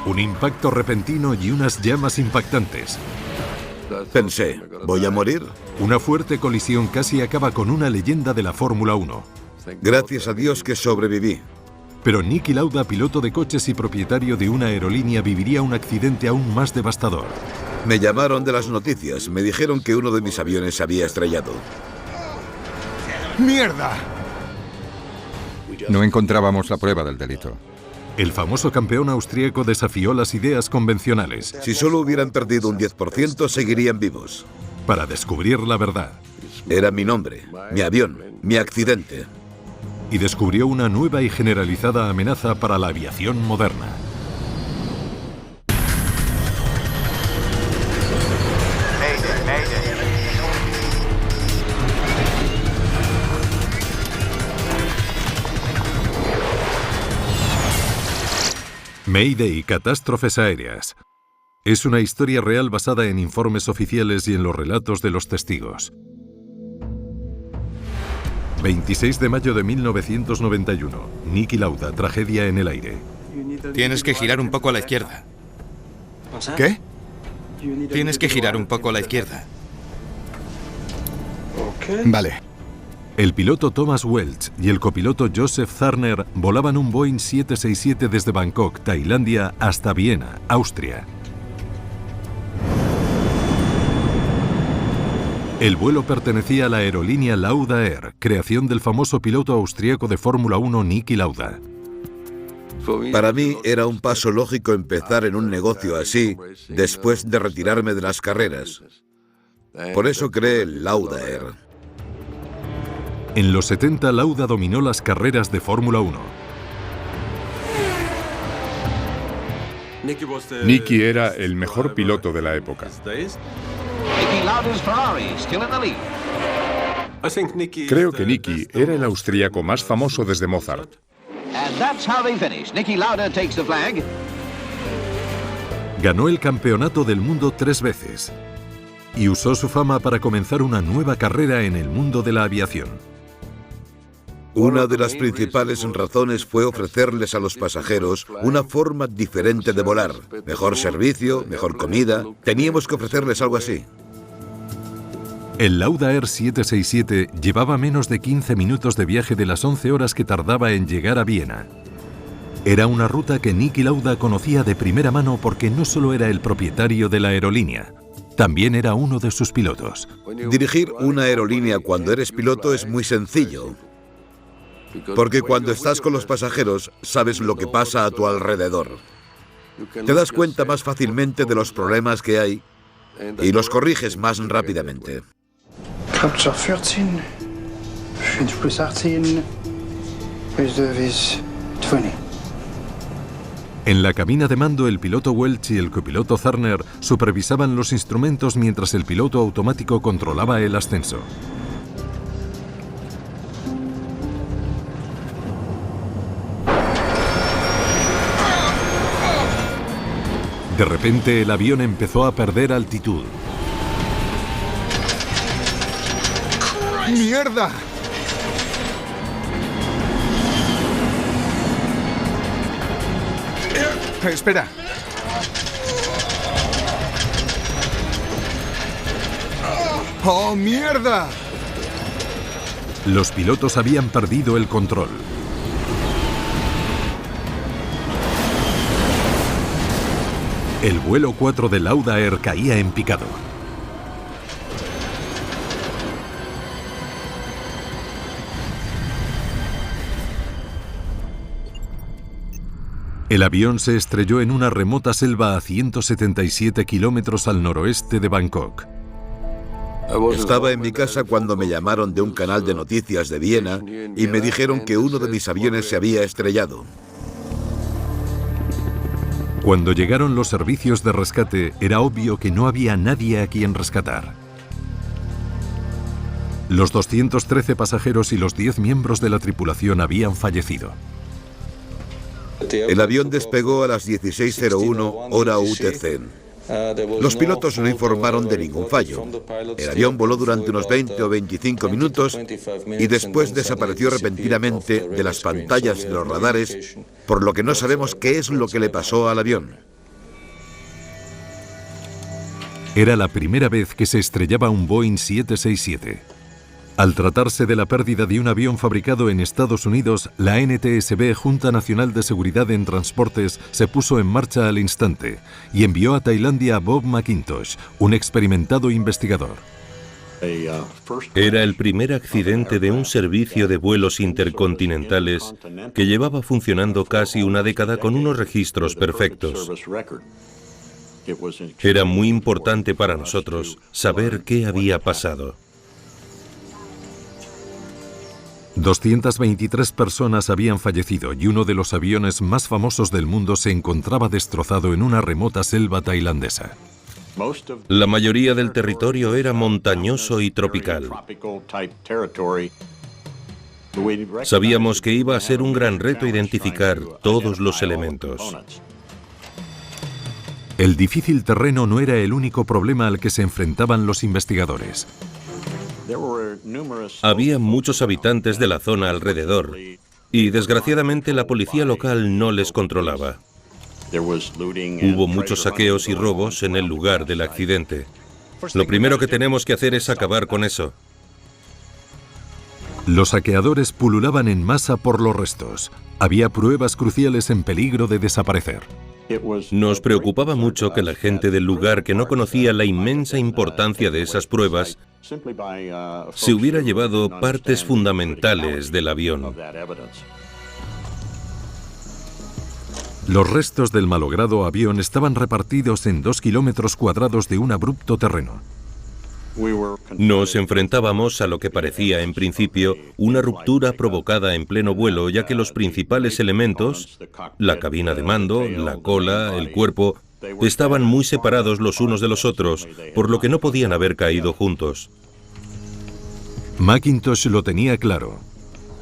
Un impacto repentino y unas llamas impactantes. Pensé, ¿voy a morir? Una fuerte colisión casi acaba con una leyenda de la Fórmula 1. Gracias a Dios que sobreviví. Pero Niki Lauda, piloto de coches y propietario de una aerolínea, viviría un accidente aún más devastador. Me llamaron de las noticias. Me dijeron que uno de mis aviones se había estrellado. ¡Mierda! No encontrábamos la prueba del delito. El famoso campeón austríaco desafió las ideas convencionales. Si solo hubieran perdido un 10%, seguirían vivos. Para descubrir la verdad. Era mi nombre, mi avión, mi accidente. Y descubrió una nueva y generalizada amenaza para la aviación moderna. Mayday, catástrofes aéreas. Es una historia real basada en informes oficiales y en los relatos de los testigos. 26 de mayo de 1991. Niki Lauda, tragedia en el aire. Tienes que girar un poco a la izquierda. ¿Qué? Tienes que girar un poco a la izquierda. Vale. El piloto Thomas Welch y el copiloto Joseph Zarner volaban un Boeing 767 desde Bangkok, Tailandia, hasta Viena, Austria. El vuelo pertenecía a la aerolínea Lauda Air, creación del famoso piloto austríaco de Fórmula 1 Niki Lauda. Para mí era un paso lógico empezar en un negocio así después de retirarme de las carreras. Por eso creé el Lauda Air. En los 70, Lauda dominó las carreras de Fórmula 1. Niki era el mejor piloto de la época. Creo que Niki era el austríaco más famoso desde Mozart. Ganó el campeonato del mundo 3 veces y usó su fama para comenzar una nueva carrera en el mundo de la aviación. Una de las principales razones fue ofrecerles a los pasajeros una forma diferente de volar. Mejor servicio, mejor comida. Teníamos que ofrecerles algo así. El Lauda Air 767 llevaba menos de 15 minutos de viaje de las 11 horas que tardaba en llegar a Viena. Era una ruta que Niki Lauda conocía de primera mano porque no solo era el propietario de la aerolínea, también era uno de sus pilotos. Dirigir una aerolínea cuando eres piloto es muy sencillo, porque cuando estás con los pasajeros sabes lo que pasa a tu alrededor. Te das cuenta más fácilmente de los problemas que hay y los corriges más rápidamente. Capture 14, 5 plus 18, plus 2 is 20. En la cabina de mando, el piloto Welch y el copiloto Zarner supervisaban los instrumentos mientras el piloto automático controlaba el ascenso. De repente, el avión empezó a perder altitud. ¡Mierda! Espera. ¡Oh, mierda! Los pilotos habían perdido el control. El vuelo 4 de Lauda Air caía en picado. El avión se estrelló en una remota selva a 177 kilómetros al noroeste de Bangkok. Estaba en mi casa cuando me llamaron de un canal de noticias de Viena y me dijeron que uno de mis aviones se había estrellado. Cuando llegaron los servicios de rescate, era obvio que no había nadie a quien rescatar. Los 213 pasajeros y los 10 miembros de la tripulación habían fallecido. El avión despegó a las 16:01 hora UTC. Los pilotos no informaron de ningún fallo. El avión voló durante unos 20 o 25 minutos y después desapareció repentinamente de las pantallas de los radares, por lo que no sabemos qué es lo que le pasó al avión. Era la primera vez que se estrellaba un Boeing 767. Al tratarse de la pérdida de un avión fabricado en Estados Unidos, la NTSB, Junta Nacional de Seguridad en Transportes, se puso en marcha al instante y envió a Tailandia a Bob McIntosh, un experimentado investigador. Era el primer accidente de un servicio de vuelos intercontinentales que llevaba funcionando casi una década con unos registros perfectos. Era muy importante para nosotros saber qué había pasado. 223 personas habían fallecido y uno de los aviones más famosos del mundo se encontraba destrozado en una remota selva tailandesa. La mayoría del territorio era montañoso y tropical. Sabíamos que iba a ser un gran reto identificar todos los elementos. El difícil terreno no era el único problema al que se enfrentaban los investigadores. Había muchos habitantes de la zona alrededor y, desgraciadamente, la policía local no les controlaba. Hubo muchos saqueos y robos en el lugar del accidente. Lo primero que tenemos que hacer es acabar con eso. Los saqueadores pululaban en masa por los restos. Había pruebas cruciales en peligro de desaparecer. Nos preocupaba mucho que la gente del lugar, que no conocía la inmensa importancia de esas pruebas, se hubiera llevado partes fundamentales del avión. Los restos del malogrado avión estaban repartidos en 2 kilómetros cuadrados de un abrupto terreno. Nos enfrentábamos a lo que parecía, en principio, una ruptura provocada en pleno vuelo, ya que los principales elementos, la cabina de mando, la cola, el cuerpo, estaban muy separados los unos de los otros, por lo que no podían haber caído juntos. McIntosh lo tenía claro.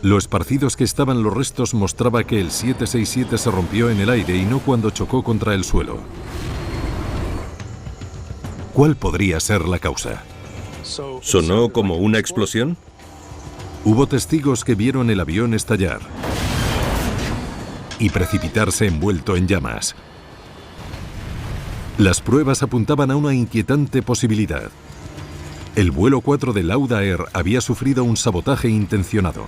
Lo esparcidos que estaban los restos mostraba que el 767 se rompió en el aire y no cuando chocó contra el suelo. ¿Cuál podría ser la causa? ¿Sonó como una explosión? Hubo testigos que vieron el avión estallar y precipitarse envuelto en llamas. Las pruebas apuntaban a una inquietante posibilidad. El vuelo 4 de Lauda Air había sufrido un sabotaje intencionado.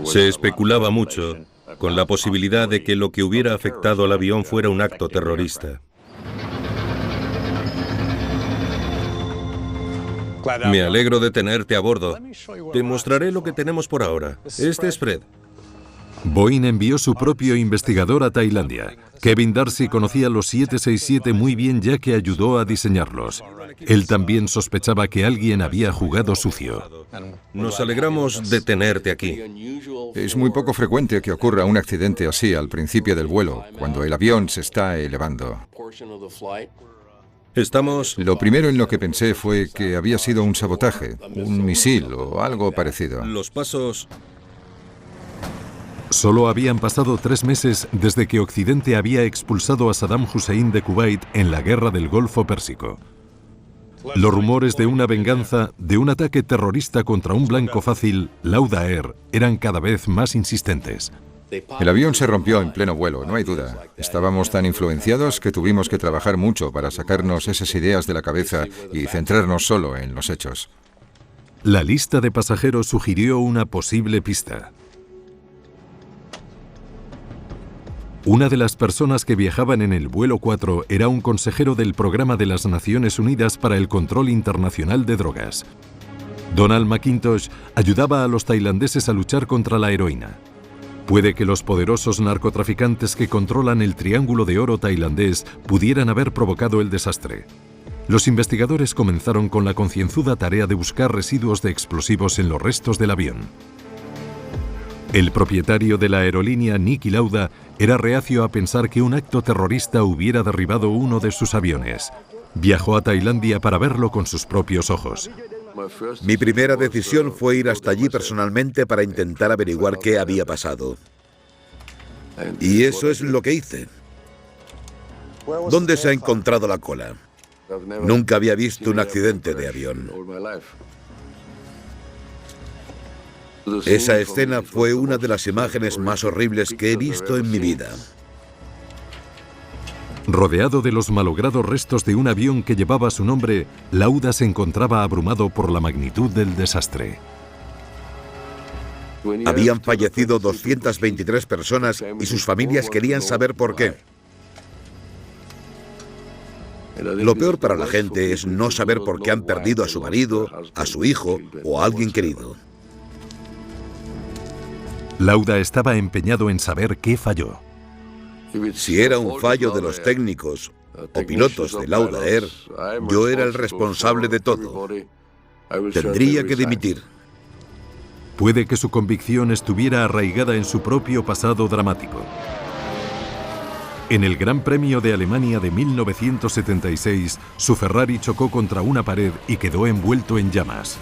Se especulaba mucho con la posibilidad de que lo que hubiera afectado al avión fuera un acto terrorista. Me alegro de tenerte a bordo. Te mostraré lo que tenemos por ahora. Este es Fred. Boeing envió su propio investigador a Tailandia. Kevin Darcy conocía los 767 muy bien ya que ayudó a diseñarlos. Él también sospechaba que alguien había jugado sucio. Nos alegramos de tenerte aquí. Es muy poco frecuente que ocurra un accidente así al principio del vuelo, cuando el avión se está elevando. Lo primero en lo que pensé fue que había sido un sabotaje, un misil o algo parecido. Los pasos... Solo habían pasado 3 meses desde que Occidente había expulsado a Saddam Hussein de Kuwait en la guerra del Golfo Pérsico. Los rumores de una venganza, de un ataque terrorista contra un blanco fácil, Lauda Air, eran cada vez más insistentes. El avión se rompió en pleno vuelo, no hay duda. Estábamos tan influenciados que tuvimos que trabajar mucho para sacarnos esas ideas de la cabeza y centrarnos solo en los hechos. La lista de pasajeros sugirió una posible pista. Una de las personas que viajaban en el vuelo 4 era un consejero del Programa de las Naciones Unidas para el Control Internacional de Drogas. Donald McIntosh ayudaba a los tailandeses a luchar contra la heroína. Puede que los poderosos narcotraficantes que controlan el Triángulo de Oro tailandés pudieran haber provocado el desastre. Los investigadores comenzaron con la concienzuda tarea de buscar residuos de explosivos en los restos del avión. El propietario de la aerolínea, Niki Lauda, era reacio a pensar que un acto terrorista hubiera derribado uno de sus aviones. Viajó a Tailandia para verlo con sus propios ojos. Mi primera decisión fue ir hasta allí personalmente para intentar averiguar qué había pasado. Y eso es lo que hice. ¿Dónde se ha encontrado la cola? Nunca había visto un accidente de avión. Esa escena fue una de las imágenes más horribles que he visto en mi vida. Rodeado de los malogrados restos de un avión que llevaba su nombre, Lauda se encontraba abrumado por la magnitud del desastre. Habían fallecido 223 personas y sus familias querían saber por qué. Lo peor para la gente es no saber por qué han perdido a su marido, a su hijo o a alguien querido. Lauda estaba empeñado en saber qué falló. Si era un fallo de los técnicos o pilotos de Lauda Air, yo era el responsable de todo. Tendría que dimitir. Puede que su convicción estuviera arraigada en su propio pasado dramático. En el Gran Premio de Alemania de 1976, su Ferrari chocó contra una pared y quedó envuelto en llamas.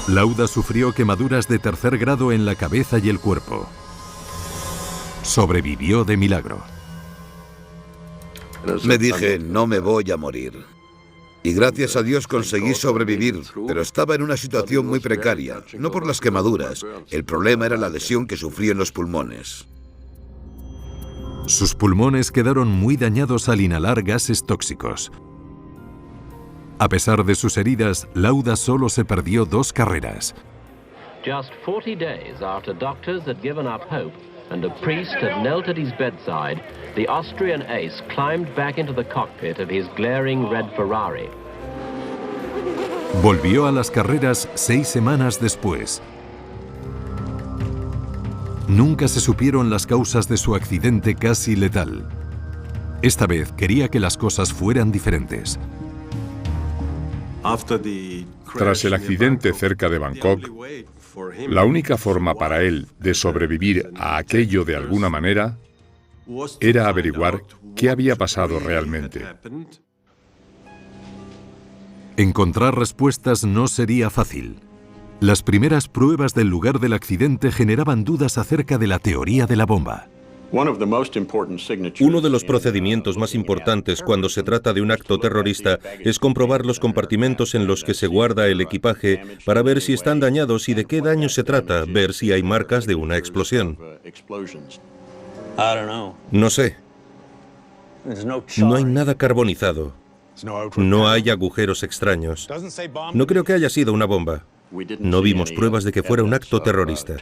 Lauda sufrió quemaduras de tercer grado en la cabeza y el cuerpo. Sobrevivió de milagro. Me dije, no me voy a morir. Y gracias a Dios conseguí sobrevivir, pero estaba en una situación muy precaria, no por las quemaduras. El problema era la lesión que sufrí en los pulmones. Sus pulmones quedaron muy dañados al inhalar gases tóxicos. A pesar de sus heridas, Lauda solo se perdió 2 carreras. Just 40 days after doctors had given up hope and a priest had knelt at his bedside, the Austrian ace climbed back into the cockpit of his glaring red Ferrari. Volvió a las carreras 6 semanas después. Nunca se supieron las causas de su accidente casi letal. Esta vez quería que las cosas fueran diferentes. Tras el accidente cerca de Bangkok, la única forma para él de sobrevivir a aquello de alguna manera era averiguar qué había pasado realmente. Encontrar respuestas no sería fácil. Las primeras pruebas del lugar del accidente generaban dudas acerca de la teoría de la bomba. Uno de los procedimientos más importantes cuando se trata de un acto terrorista es comprobar los compartimentos en los que se guarda el equipaje para ver si están dañados y de qué daño se trata, ver si hay marcas de una explosión. No sé. No hay nada carbonizado. No hay agujeros extraños. No creo que haya sido una bomba. No vimos pruebas de que fuera un acto terrorista.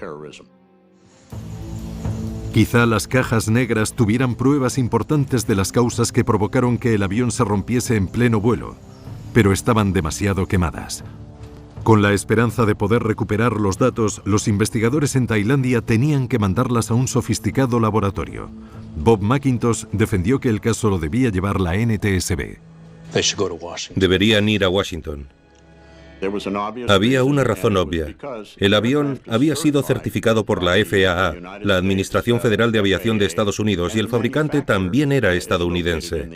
Quizá las cajas negras tuvieran pruebas importantes de las causas que provocaron que el avión se rompiese en pleno vuelo, pero estaban demasiado quemadas. Con la esperanza de poder recuperar los datos, los investigadores en Tailandia tenían que mandarlas a un sofisticado laboratorio. Bob McIntosh defendió que el caso lo debía llevar la NTSB. Deberían ir a Washington. Había una razón obvia. El avión había sido certificado por la FAA, la Administración Federal de Aviación de Estados Unidos, y el fabricante también era estadounidense.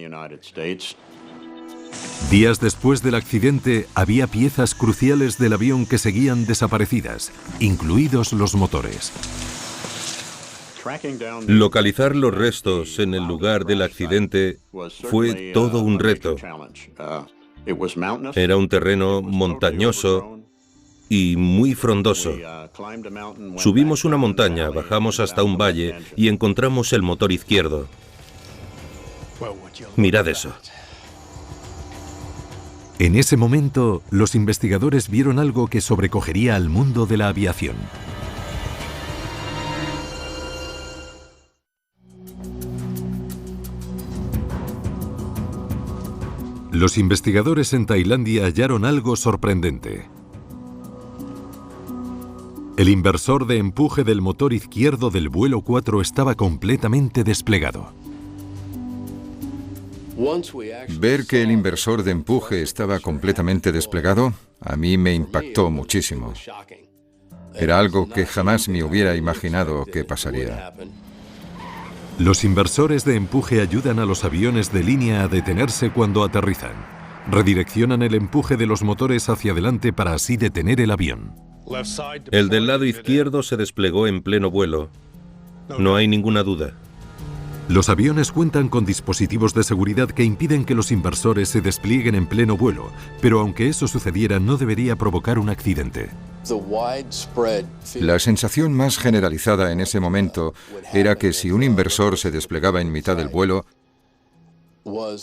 Días después del accidente, había piezas cruciales del avión que seguían desaparecidas, incluidos los motores. Localizar los restos en el lugar del accidente fue todo un reto. Era un terreno montañoso y muy frondoso. Subimos una montaña, bajamos hasta un valle y encontramos el motor izquierdo. Mirad eso. En ese momento, los investigadores vieron algo que sobrecogería al mundo de la aviación. Los investigadores en Tailandia hallaron algo sorprendente. El inversor de empuje del motor izquierdo del vuelo 4 estaba completamente desplegado. Ver que el inversor de empuje estaba completamente desplegado, a mí me impactó muchísimo. Era algo que jamás me hubiera imaginado que pasaría. Los inversores de empuje ayudan a los aviones de línea a detenerse cuando aterrizan. Redireccionan el empuje de los motores hacia adelante para así detener el avión. El del lado izquierdo se desplegó en pleno vuelo. No hay ninguna duda. Los aviones cuentan con dispositivos de seguridad que impiden que los inversores se desplieguen en pleno vuelo, pero aunque eso sucediera no debería provocar un accidente. La sensación más generalizada en ese momento era que si un inversor se desplegaba en mitad del vuelo,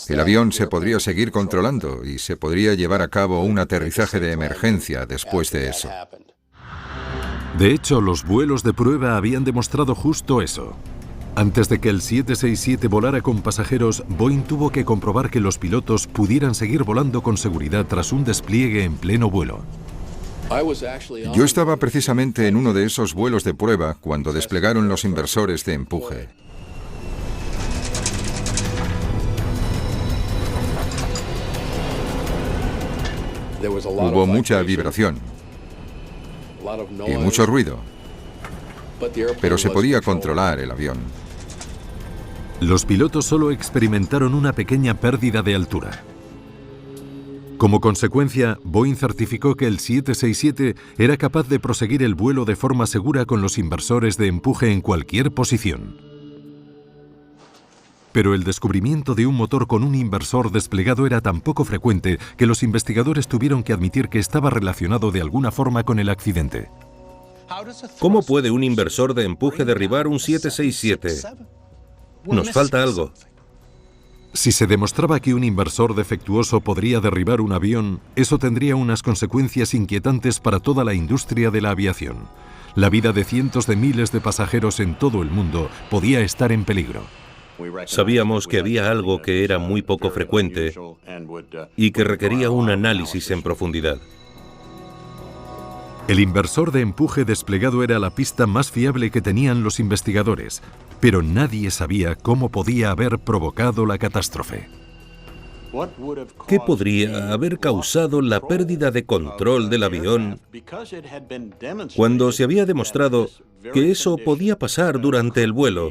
el avión se podría seguir controlando y se podría llevar a cabo un aterrizaje de emergencia después de eso. De hecho, los vuelos de prueba habían demostrado justo eso. Antes de que el 767 volara con pasajeros, Boeing tuvo que comprobar que los pilotos pudieran seguir volando con seguridad tras un despliegue en pleno vuelo. Yo estaba precisamente en uno de esos vuelos de prueba cuando desplegaron los inversores de empuje. Hubo mucha vibración y mucho ruido, pero se podía controlar el avión. Los pilotos solo experimentaron una pequeña pérdida de altura. Como consecuencia, Boeing certificó que el 767 era capaz de proseguir el vuelo de forma segura con los inversores de empuje en cualquier posición. Pero el descubrimiento de un motor con un inversor desplegado era tan poco frecuente que los investigadores tuvieron que admitir que estaba relacionado de alguna forma con el accidente. ¿Cómo puede un inversor de empuje derribar un 767? Nos falta algo. Si se demostraba que un inversor defectuoso podría derribar un avión, eso tendría unas consecuencias inquietantes para toda la industria de la aviación. La vida de cientos de miles de pasajeros en todo el mundo podía estar en peligro. Sabíamos que había algo que era muy poco frecuente y que requería un análisis en profundidad. El inversor de empuje desplegado era la pista más fiable que tenían los investigadores, pero nadie sabía cómo podía haber provocado la catástrofe. ¿Qué podría haber causado la pérdida de control del avión cuando se había demostrado que eso podía pasar durante el vuelo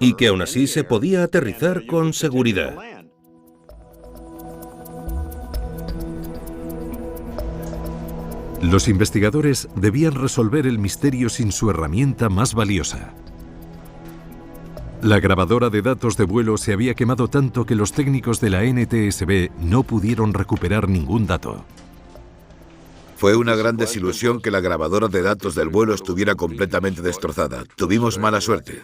y que aún así se podía aterrizar con seguridad? Los investigadores debían resolver el misterio sin su herramienta más valiosa. La grabadora de datos de vuelo se había quemado tanto que los técnicos de la NTSB no pudieron recuperar ningún dato. Fue una gran desilusión que la grabadora de datos del vuelo estuviera completamente destrozada. Tuvimos mala suerte.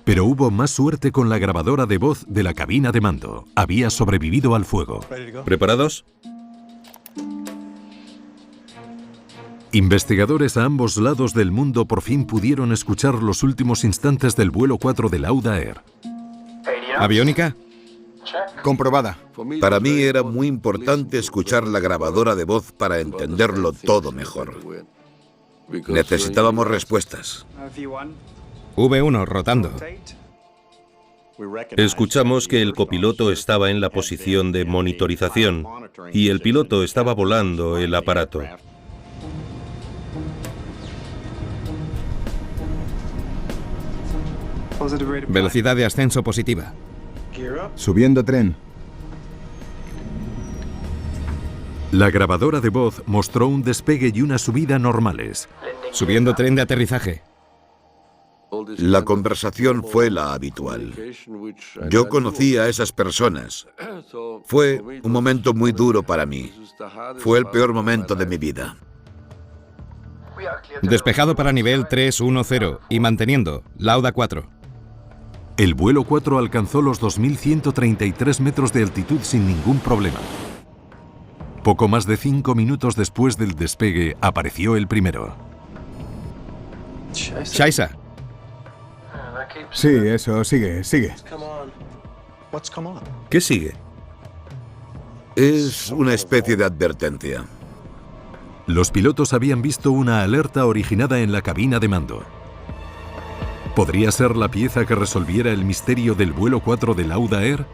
Pero hubo más suerte con la grabadora de voz de la cabina de mando. Había sobrevivido al fuego. ¿Preparados? Investigadores a ambos lados del mundo por fin pudieron escuchar los últimos instantes del vuelo 4 de Lauda Air. ¿Aviónica? Comprobada. Para mí era muy importante escuchar la grabadora de voz para entenderlo todo mejor. Necesitábamos respuestas. V1 rotando. Escuchamos que el copiloto estaba en la posición de monitorización y el piloto estaba volando el aparato. Velocidad de ascenso positiva. Subiendo tren. La grabadora de voz mostró un despegue y una subida normales. Subiendo tren de aterrizaje. La conversación fue la habitual. Yo conocí a esas personas. Fue un momento muy duro para mí. Fue el peor momento de mi vida. Despejado para nivel 310 y manteniendo. Lauda 4. El vuelo 4 alcanzó los 2.133 metros de altitud sin ningún problema. Poco más de 5 minutos después del despegue, apareció el primero. Shaisa. Sí, eso, sigue. ¿Qué sigue? Es una especie de advertencia. Los pilotos habían visto una alerta originada en la cabina de mando. ¿Podría ser la pieza que resolviera el misterio del vuelo 4 de Lauda Air?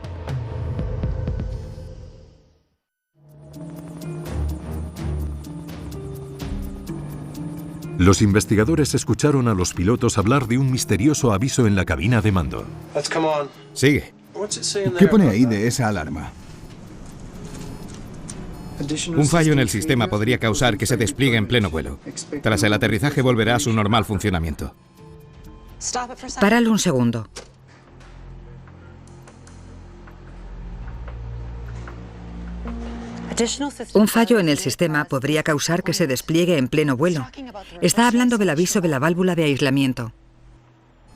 Los investigadores escucharon a los pilotos hablar de un misterioso aviso en la cabina de mando. Sigue. ¿Qué pone ahí de esa alarma? Un fallo en el sistema podría causar que se despliegue en pleno vuelo. Tras el aterrizaje volverá a su normal funcionamiento. Páralo un segundo. Un fallo en el sistema podría causar que se despliegue en pleno vuelo. Está hablando del aviso de la válvula de aislamiento.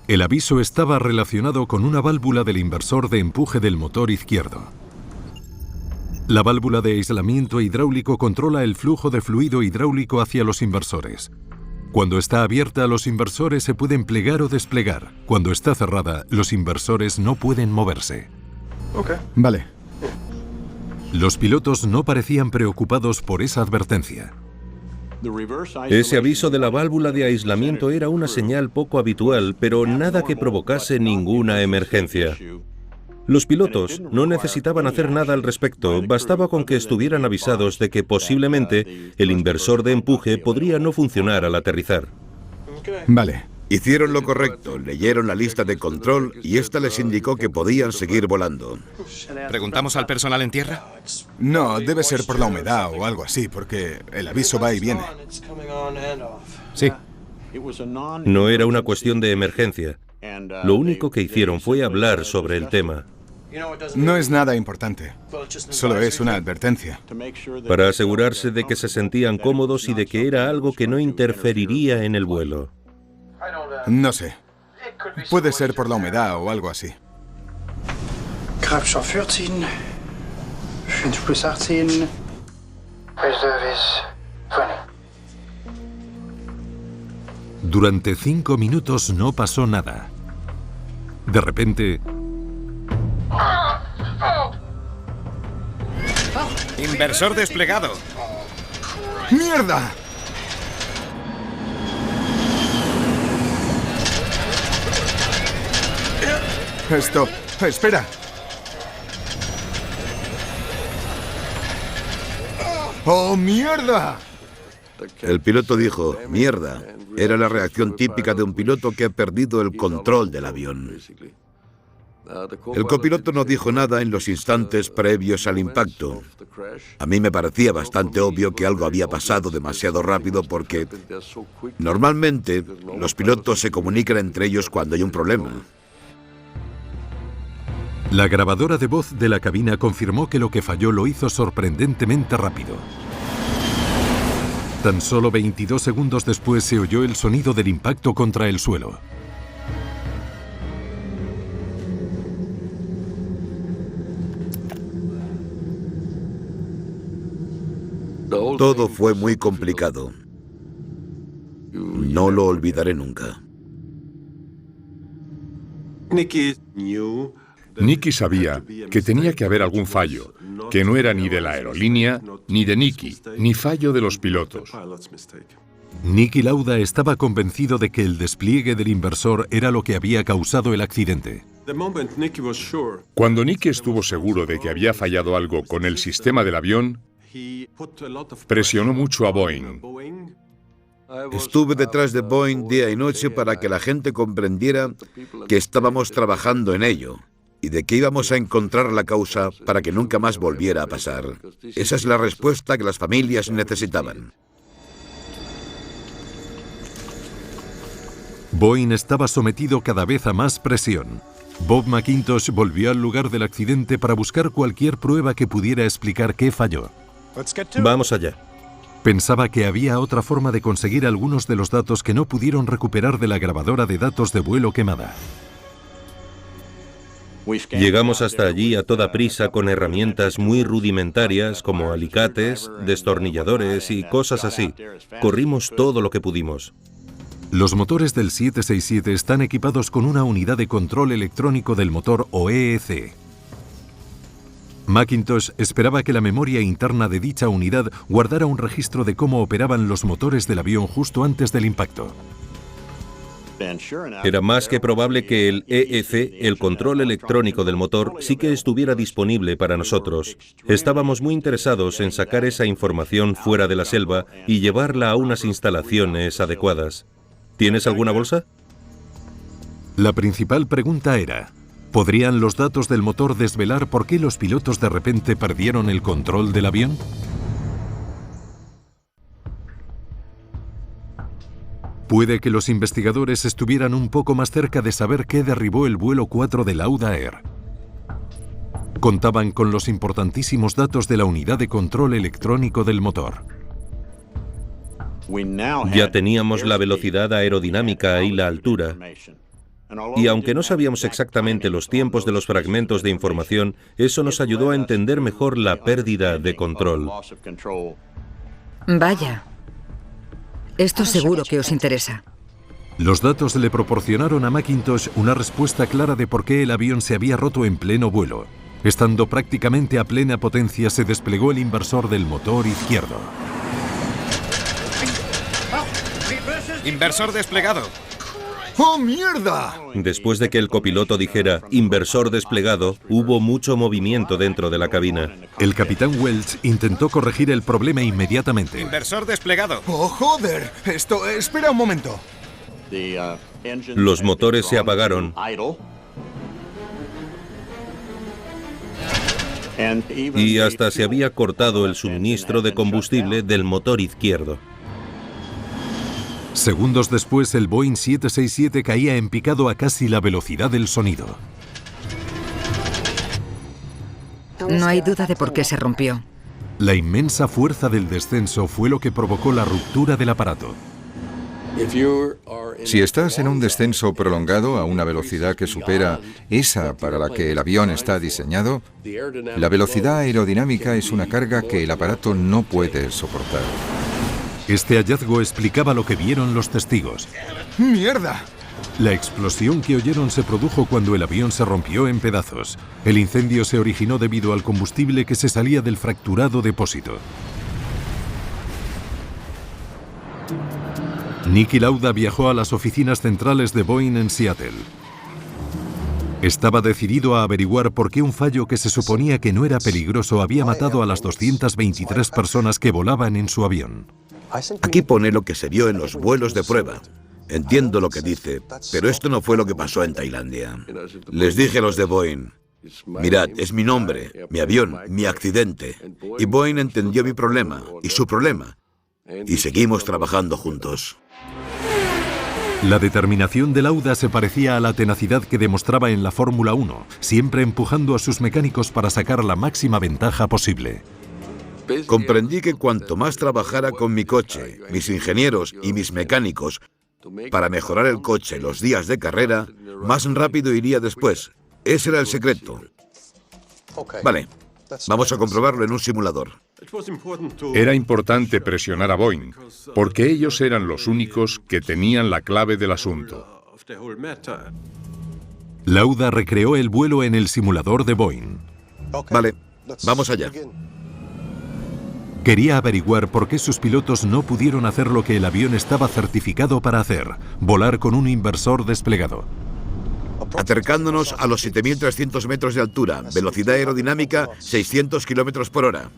El aviso estaba relacionado con una válvula del inversor de empuje del motor izquierdo. La válvula de aislamiento hidráulico controla el flujo de fluido hidráulico hacia los inversores. Cuando está abierta, los inversores se pueden plegar o desplegar. Cuando está cerrada, los inversores no pueden moverse. Vale. Los pilotos no parecían preocupados por esa advertencia. Ese aviso de la válvula de aislamiento era una señal poco habitual, pero nada que provocase ninguna emergencia. Los pilotos no necesitaban hacer nada al respecto, bastaba con que estuvieran avisados de que posiblemente el inversor de empuje podría no funcionar al aterrizar. Vale. Hicieron lo correcto, leyeron la lista de control y esta les indicó que podían seguir volando. ¿Preguntamos al personal en tierra? No, debe ser por la humedad o algo así, porque el aviso va y viene. Sí. No era una cuestión de emergencia. Lo único que hicieron fue hablar sobre el tema. No es nada importante, solo es una advertencia. Para asegurarse de que se sentían cómodos y de que era algo que no interferiría en el vuelo. No sé. Puede ser por la humedad o algo así. Grabschau 14, 5 plus 18, reservis 20. Durante 5 minutos no pasó nada. De repente... ¡Inversor desplegado! ¡Mierda! Esto... ¡Espera! ¡Oh, mierda! El piloto dijo, mierda. Era la reacción típica de un piloto que ha perdido el control del avión. El copiloto no dijo nada en los instantes previos al impacto. A mí me parecía bastante obvio que algo había pasado demasiado rápido porque normalmente los pilotos se comunican entre ellos cuando hay un problema. La grabadora de voz de la cabina confirmó que lo que falló lo hizo sorprendentemente rápido. Tan solo 22 segundos después se oyó el sonido del impacto contra el suelo. Todo fue muy complicado. No lo olvidaré nunca. Nicky sabía que tenía que haber algún fallo, que no era ni de la aerolínea, ni de Nicky, ni fallo de los pilotos. Niki Lauda estaba convencido de que el despliegue del inversor era lo que había causado el accidente. Cuando Nicky estuvo seguro de que había fallado algo con el sistema del avión, presionó mucho a Boeing. Estuve detrás de Boeing día y noche para que la gente comprendiera que estábamos trabajando en ello y de que íbamos a encontrar la causa para que nunca más volviera a pasar. Esa es la respuesta que las familias necesitaban. Boeing estaba sometido cada vez a más presión. Bob McIntosh volvió al lugar del accidente para buscar cualquier prueba que pudiera explicar qué falló. Vamos allá. Pensaba que había otra forma de conseguir algunos de los datos que no pudieron recuperar de la grabadora de datos de vuelo quemada. Llegamos hasta allí a toda prisa con herramientas muy rudimentarias como alicates, destornilladores y cosas así. Corrimos todo lo que pudimos. Los motores del 767 están equipados con una unidad de control electrónico del motor o EEC. McIntosh esperaba que la memoria interna de dicha unidad guardara un registro de cómo operaban los motores del avión justo antes del impacto. Era más que probable que el EEC, el control electrónico del motor, sí que estuviera disponible para nosotros. Estábamos muy interesados en sacar esa información fuera de la selva y llevarla a unas instalaciones adecuadas. ¿Tienes alguna bolsa? La principal pregunta era, ¿podrían los datos del motor desvelar por qué los pilotos de repente perdieron el control del avión? Puede que los investigadores estuvieran un poco más cerca de saber qué derribó el vuelo 4 de Lauda Air. Contaban con los importantísimos datos de la unidad de control electrónico del motor. Ya teníamos la velocidad aerodinámica y la altura. Y aunque no sabíamos exactamente los tiempos de los fragmentos de información, eso nos ayudó a entender mejor la pérdida de control. Vaya. Esto seguro que os interesa. Los datos le proporcionaron a Mackintosh una respuesta clara de por qué el avión se había roto en pleno vuelo. Estando prácticamente a plena potencia, se desplegó el inversor del motor izquierdo. ¡Inversor desplegado! ¡Oh, mierda! Después de que el copiloto dijera «inversor desplegado», hubo mucho movimiento dentro de la cabina. El capitán Welch intentó corregir el problema inmediatamente. ¡Inversor desplegado! ¡Oh, joder! Espera un momento. Los motores se apagaron. Y hasta se había cortado el suministro de combustible del motor izquierdo. Segundos después, el Boeing 767 caía en picado a casi la velocidad del sonido. No hay duda de por qué se rompió. La inmensa fuerza del descenso fue lo que provocó la ruptura del aparato. Si estás en un descenso prolongado a una velocidad que supera esa para la que el avión está diseñado, la velocidad aerodinámica es una carga que el aparato no puede soportar. Este hallazgo explicaba lo que vieron los testigos. ¡Mierda! La explosión que oyeron se produjo cuando el avión se rompió en pedazos. El incendio se originó debido al combustible que se salía del fracturado depósito. Niki Lauda viajó a las oficinas centrales de Boeing en Seattle. Estaba decidido a averiguar por qué un fallo que se suponía que no era peligroso había matado a las 223 personas que volaban en su avión. Aquí pone lo que se vio en los vuelos de prueba. Entiendo lo que dice, pero esto no fue lo que pasó en Tailandia. Les dije a los de Boeing, mirad, es mi nombre, mi avión, mi accidente. Y Boeing entendió mi problema y su problema. Y seguimos trabajando juntos. La determinación de Lauda se parecía a la tenacidad que demostraba en la Fórmula 1, siempre empujando a sus mecánicos para sacar la máxima ventaja posible. Comprendí que cuanto más trabajara con mi coche, mis ingenieros y mis mecánicos para mejorar el coche los días de carrera, más rápido iría después. Ese era el secreto. Vale, vamos a comprobarlo en un simulador. Era importante presionar a Boeing, porque ellos eran los únicos que tenían la clave del asunto. Lauda recreó el vuelo en el simulador de Boeing. Vale, vamos allá. Quería averiguar por qué sus pilotos no pudieron hacer lo que el avión estaba certificado para hacer, volar con un inversor desplegado. Acercándonos a los 7.300 metros de altura, velocidad aerodinámica 600 kilómetros por hora.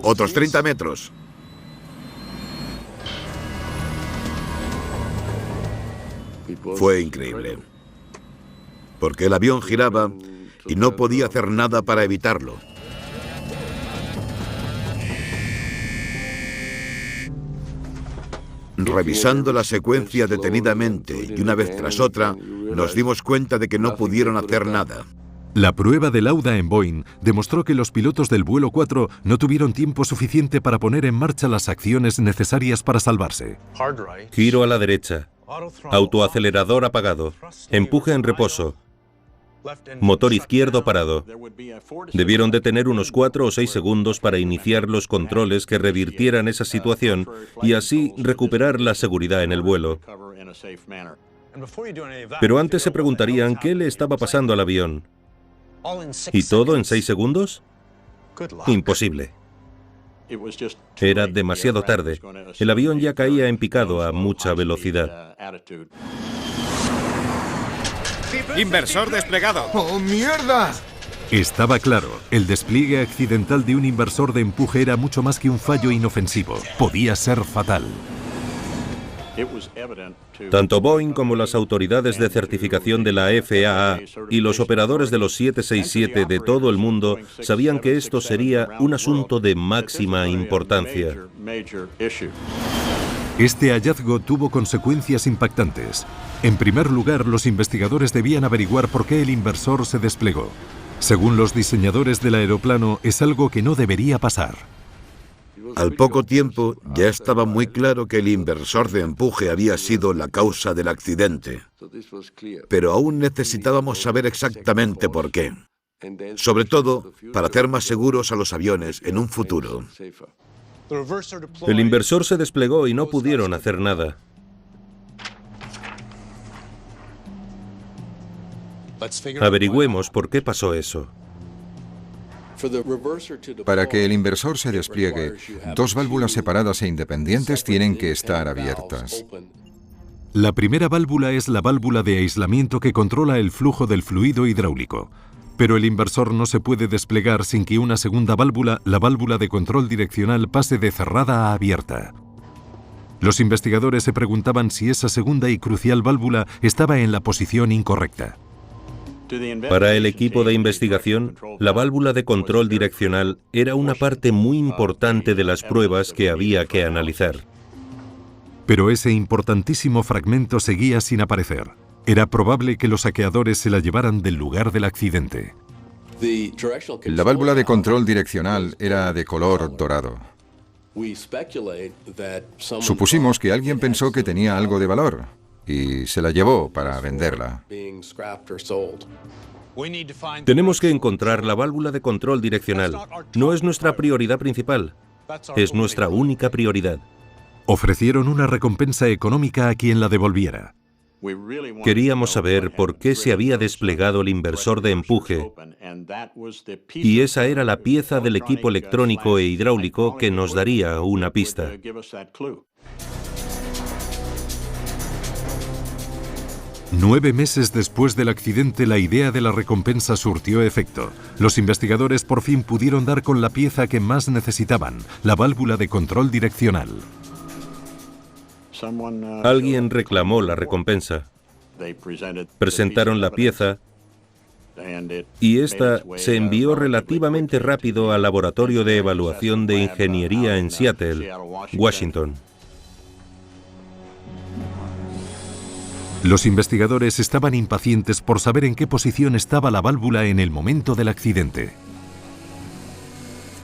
Otros 30 metros. Fue increíble. Porque el avión giraba y no podía hacer nada para evitarlo. Revisando la secuencia detenidamente y una vez tras otra, nos dimos cuenta de que no pudieron hacer nada. La prueba de Lauda en Boeing demostró que los pilotos del vuelo 4 no tuvieron tiempo suficiente para poner en marcha las acciones necesarias para salvarse. Giro a la derecha. Autoacelerador apagado. Empuje en reposo. Motor izquierdo parado. Debieron de tener unos 4 o 6 segundos para iniciar los controles que revirtieran esa situación y así recuperar la seguridad en el vuelo. Pero antes se preguntarían qué le estaba pasando al avión. ¿Y todo en 6 segundos? Imposible. Era demasiado tarde. El avión ya caía en picado a mucha velocidad. ¡Inversor desplegado! ¡Oh, mierda! Estaba claro, el despliegue accidental de un inversor de empuje era mucho más que un fallo inofensivo. Podía ser fatal. Tanto Boeing como las autoridades de certificación de la FAA y los operadores de los 767 de todo el mundo sabían que esto sería un asunto de máxima importancia. Este hallazgo tuvo consecuencias impactantes. En primer lugar, los investigadores debían averiguar por qué el inversor se desplegó. Según los diseñadores del aeroplano, es algo que no debería pasar. Al poco tiempo, ya estaba muy claro que el inversor de empuje había sido la causa del accidente. Pero aún necesitábamos saber exactamente por qué. Sobre todo, para hacer más seguros a los aviones en un futuro. El inversor se desplegó y no pudieron hacer nada. Averigüemos por qué pasó eso. Para que el inversor se despliegue, dos válvulas separadas e independientes tienen que estar abiertas. La primera válvula es la válvula de aislamiento que controla el flujo del fluido hidráulico. Pero el inversor no se puede desplegar sin que una segunda válvula, la válvula de control direccional, pase de cerrada a abierta. Los investigadores se preguntaban si esa segunda y crucial válvula estaba en la posición incorrecta. Para el equipo de investigación, la válvula de control direccional era una parte muy importante de las pruebas que había que analizar. Pero ese importantísimo fragmento seguía sin aparecer. Era probable que los saqueadores se la llevaran del lugar del accidente. La válvula de control direccional era de color dorado. Supusimos que alguien pensó que tenía algo de valor y se la llevó para venderla. Tenemos que encontrar la válvula de control direccional. No es nuestra prioridad principal, es nuestra única prioridad. Ofrecieron una recompensa económica a quien la devolviera. Queríamos saber por qué se había desplegado el inversor de empuje, y esa era la pieza del equipo electrónico e hidráulico que nos daría una pista. Nueve meses después del accidente, la idea de la recompensa surtió efecto. Los investigadores por fin pudieron dar con la pieza que más necesitaban, la válvula de control direccional. Alguien reclamó la recompensa. Presentaron la pieza y esta se envió relativamente rápido al laboratorio de evaluación de ingeniería en Seattle, Washington. Los investigadores estaban impacientes por saber en qué posición estaba la válvula en el momento del accidente.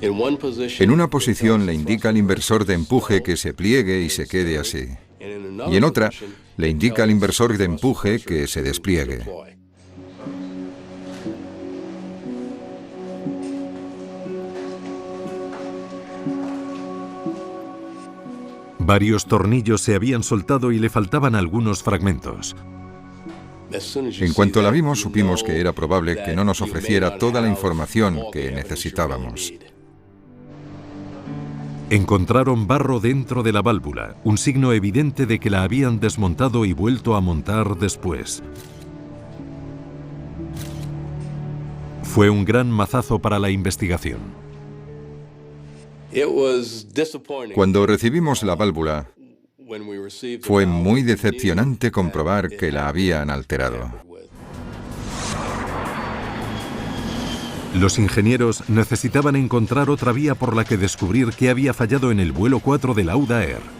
En una posición le indica al inversor de empuje que se pliegue y se quede así. Y en otra, le indica al inversor de empuje que se despliegue. Varios tornillos se habían soltado y le faltaban algunos fragmentos. En cuanto la vimos, supimos que era probable que no nos ofreciera toda la información que necesitábamos. Encontraron barro dentro de la válvula, un signo evidente de que la habían desmontado y vuelto a montar después. Fue un gran mazazo para la investigación. Cuando recibimos la válvula, fue muy decepcionante comprobar que la habían alterado. Los ingenieros necesitaban encontrar otra vía por la que descubrir qué había fallado en el vuelo 4 de Lauda Air.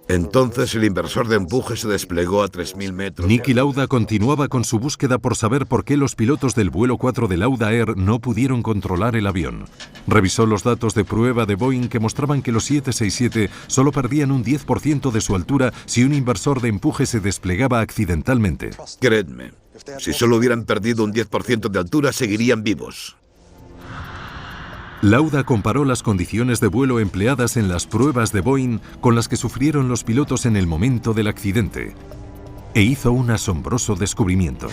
Entonces el inversor de empuje se desplegó a 3.000 metros. Niki Lauda continuaba con su búsqueda por saber por qué los pilotos del vuelo 4 de Lauda Air no pudieron controlar el avión. Revisó los datos de prueba de Boeing que mostraban que los 767 solo perdían un 10% de su altura si un inversor de empuje se desplegaba accidentalmente. Creedme, si solo hubieran perdido un 10% de altura, seguirían vivos. Lauda comparó las condiciones de vuelo empleadas en las pruebas de Boeing con las que sufrieron los pilotos en el momento del accidente e hizo un asombroso descubrimiento.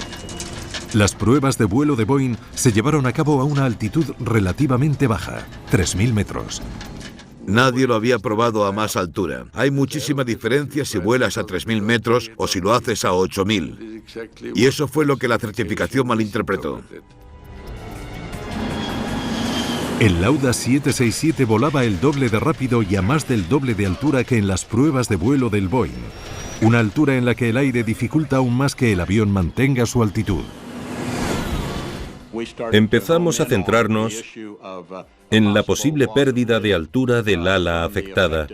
Las pruebas de vuelo de Boeing se llevaron a cabo a una altitud relativamente baja, 3.000 metros. Nadie lo había probado a más altura. Hay muchísima diferencia si vuelas a 3.000 metros o si lo haces a 8.000. Y eso fue lo que la certificación malinterpretó. El Lauda 767 volaba el doble de rápido y a más del doble de altura que en las pruebas de vuelo del Boeing, una altura en la que el aire dificulta aún más que el avión mantenga su altitud. Empezamos a centrarnos en la posible pérdida de altura del ala afectada.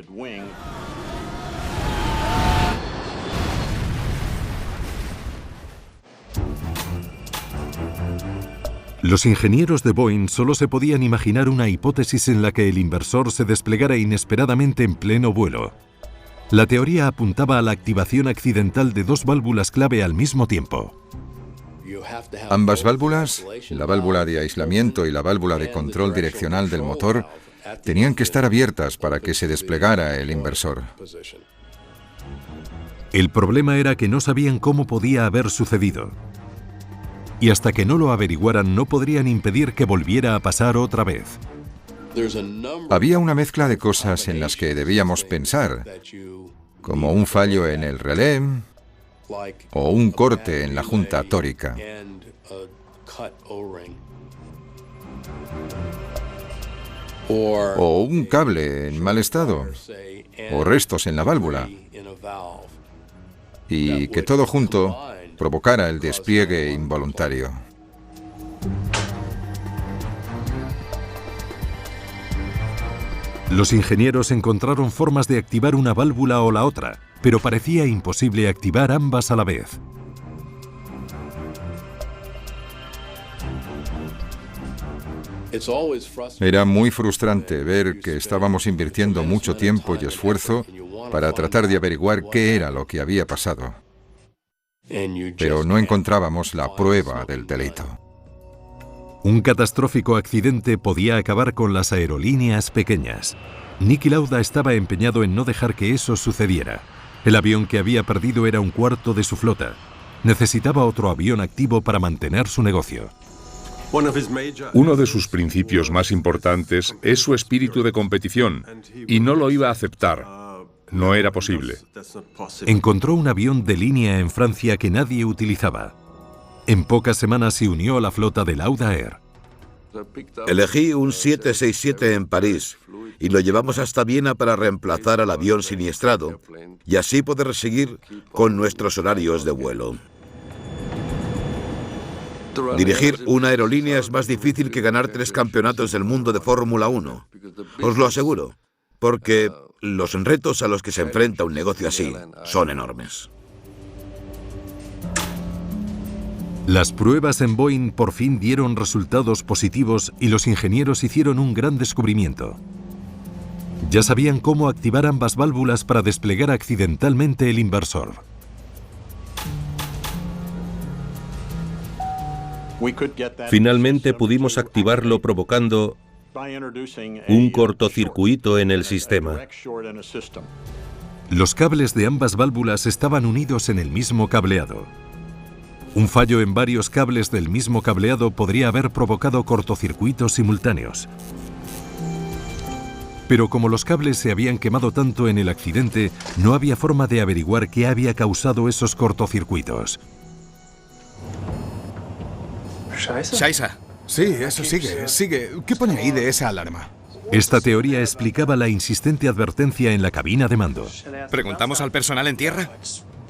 Los ingenieros de Boeing solo se podían imaginar una hipótesis en la que el inversor se desplegara inesperadamente en pleno vuelo. La teoría apuntaba a la activación accidental de dos válvulas clave al mismo tiempo. Ambas válvulas, la válvula de aislamiento y la válvula de control direccional del motor, tenían que estar abiertas para que se desplegara el inversor. El problema era que no sabían cómo podía haber sucedido. Y hasta que no lo averiguaran, no podrían impedir que volviera a pasar otra vez. Había una mezcla de cosas en las que debíamos pensar, como un fallo en el relé o un corte en la junta tórica. O un cable en mal estado, o restos en la válvula. Y que todo junto provocara el despliegue involuntario. Los ingenieros encontraron formas de activar una válvula o la otra, pero parecía imposible activar ambas a la vez. Era muy frustrante ver que estábamos invirtiendo mucho tiempo y esfuerzo para tratar de averiguar qué era lo que había pasado. Pero no encontrábamos la prueba del delito. Un catastrófico accidente podía acabar con las aerolíneas pequeñas. Niki Lauda estaba empeñado en no dejar que eso sucediera. El avión que había perdido era un cuarto de su flota. Necesitaba otro avión activo para mantener su negocio. Uno de sus principios más importantes es su espíritu de competición, y no lo iba a aceptar. No era posible. Encontró un avión de línea en Francia que nadie utilizaba. En pocas semanas se unió a la flota de Lauda Air. Elegí un 767 en París y lo llevamos hasta Viena para reemplazar al avión siniestrado y así poder seguir con nuestros horarios de vuelo. Dirigir una aerolínea es más difícil que ganar 3 campeonatos del mundo de Fórmula 1. Os lo aseguro, porque los retos a los que se enfrenta un negocio así son enormes. Las pruebas en Boeing por fin dieron resultados positivos y los ingenieros hicieron un gran descubrimiento. Ya sabían cómo activar ambas válvulas para desplegar accidentalmente el inversor. Finalmente pudimos activarlo provocando un cortocircuito en el sistema. Los cables de ambas válvulas estaban unidos en el mismo cableado. Un fallo en varios cables del mismo cableado podría haber provocado cortocircuitos simultáneos. Pero como los cables se habían quemado tanto en el accidente, no había forma de averiguar qué había causado esos cortocircuitos. Scheisse. Sí, eso sigue. ¿Qué pone ahí de esa alarma? Esta teoría explicaba la insistente advertencia en la cabina de mando. ¿Preguntamos al personal en tierra?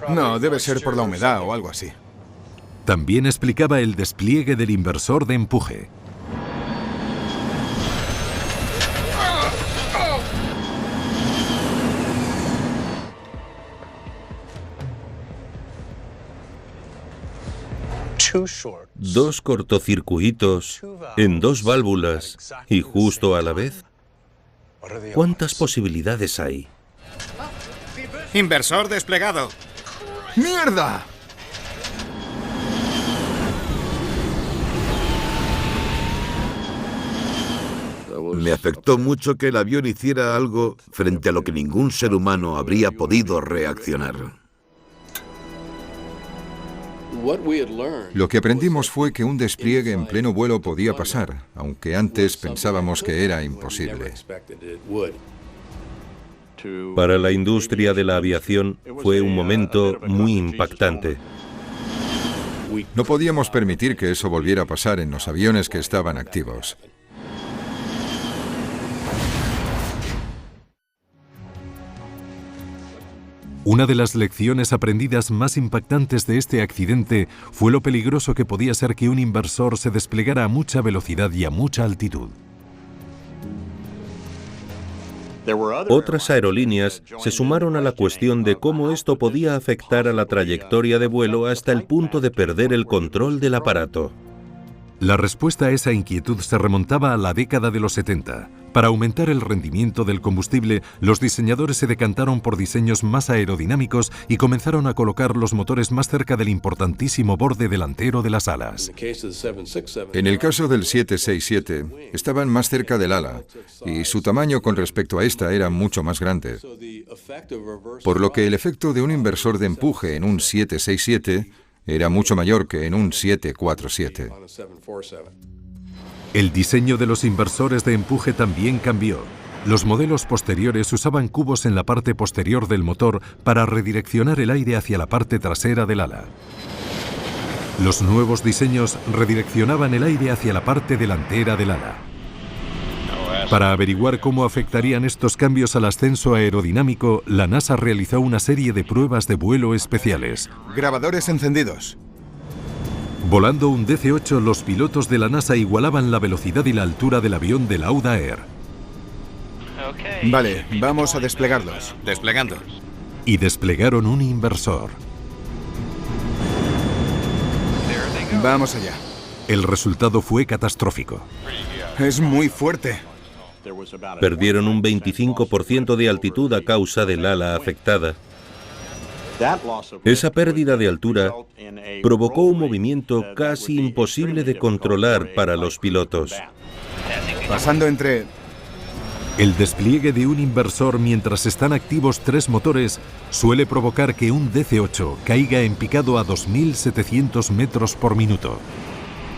No, debe ser por la humedad o algo así. También explicaba el despliegue del inversor de empuje. ¿Dos cortocircuitos en 2 válvulas y justo a la vez? ¿Cuántas posibilidades hay? ¡Inversor desplegado! ¡Mierda! Me afectó mucho que el avión hiciera algo frente a lo que ningún ser humano habría podido reaccionar. Lo que aprendimos fue que un despliegue en pleno vuelo podía pasar, aunque antes pensábamos que era imposible. Para la industria de la aviación fue un momento muy impactante. No podíamos permitir que eso volviera a pasar en los aviones que estaban activos. Una de las lecciones aprendidas más impactantes de este accidente fue lo peligroso que podía ser que un inversor se desplegara a mucha velocidad y a mucha altitud. Otras aerolíneas se sumaron a la cuestión de cómo esto podía afectar a la trayectoria de vuelo hasta el punto de perder el control del aparato. La respuesta a esa inquietud se remontaba a la década de los 70. Para aumentar el rendimiento del combustible, los diseñadores se decantaron por diseños más aerodinámicos y comenzaron a colocar los motores más cerca del importantísimo borde delantero de las alas. En el caso del 767, estaban más cerca del ala, y su tamaño con respecto a esta era mucho más grande. Por lo que el efecto de un inversor de empuje en un 767 era mucho mayor que en un 747. El diseño de los inversores de empuje también cambió. Los modelos posteriores usaban cubos en la parte posterior del motor para redireccionar el aire hacia la parte trasera del ala. Los nuevos diseños redireccionaban el aire hacia la parte delantera del ala. Para averiguar cómo afectarían estos cambios al ascenso aerodinámico, la NASA realizó una serie de pruebas de vuelo especiales. Grabadores encendidos. Volando un DC-8, los pilotos de la NASA igualaban la velocidad y la altura del avión de Lauda Air. Vale, vamos a desplegarlos. Desplegando. Y desplegaron un inversor. Vamos allá. El resultado fue catastrófico. Es muy fuerte. Perdieron un 25% de altitud a causa del ala afectada. Esa pérdida de altura provocó un movimiento casi imposible de controlar para los pilotos. Pasando entre... El despliegue de un inversor mientras están activos 3 motores suele provocar que un DC-8 caiga en picado a 2.700 metros por minuto.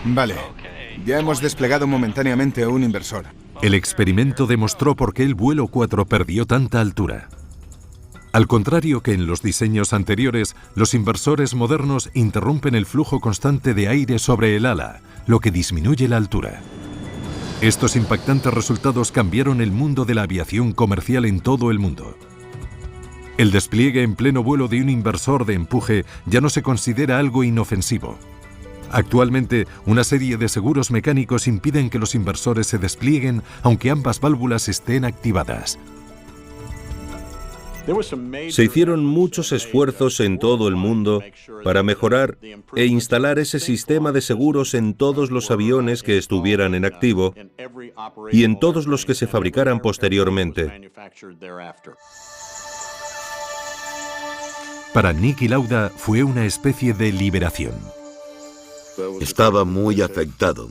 Vale, ya hemos desplegado momentáneamente un inversor. El experimento demostró por qué el vuelo 4 perdió tanta altura. Al contrario que en los diseños anteriores, los inversores modernos interrumpen el flujo constante de aire sobre el ala, lo que disminuye la altura. Estos impactantes resultados cambiaron el mundo de la aviación comercial en todo el mundo. El despliegue en pleno vuelo de un inversor de empuje ya no se considera algo inofensivo. Actualmente, una serie de seguros mecánicos impiden que los inversores se desplieguen aunque ambas válvulas estén activadas. Se hicieron muchos esfuerzos en todo el mundo para mejorar e instalar ese sistema de seguros en todos los aviones que estuvieran en activo y en todos los que se fabricaran posteriormente. Para Niki Lauda fue una especie de liberación. Estaba muy afectado.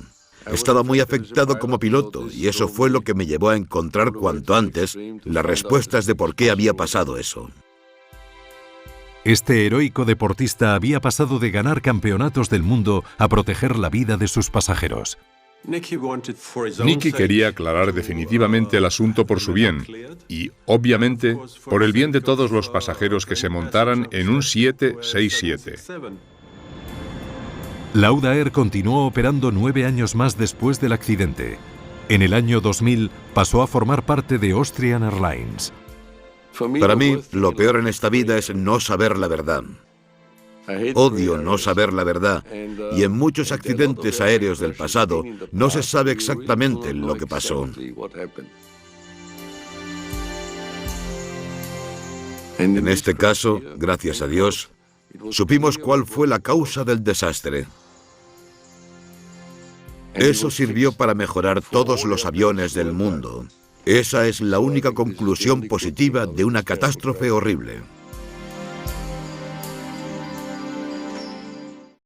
Estaba muy afectado como piloto y eso fue lo que me llevó a encontrar cuanto antes las respuestas de por qué había pasado eso. Este heroico deportista había pasado de ganar campeonatos del mundo a proteger la vida de sus pasajeros. Niki quería aclarar definitivamente el asunto por su bien y, obviamente, por el bien de todos los pasajeros que se montaran en un 767. Lauda Air continuó operando 9 años más después del accidente. En el año 2000 pasó a formar parte de Austrian Airlines. Para mí, lo peor en esta vida es no saber la verdad. Odio no saber la verdad, y en muchos accidentes aéreos del pasado no se sabe exactamente lo que pasó. En este caso, gracias a Dios, supimos cuál fue la causa del desastre. Eso sirvió para mejorar todos los aviones del mundo. Esa es la única conclusión positiva de una catástrofe horrible.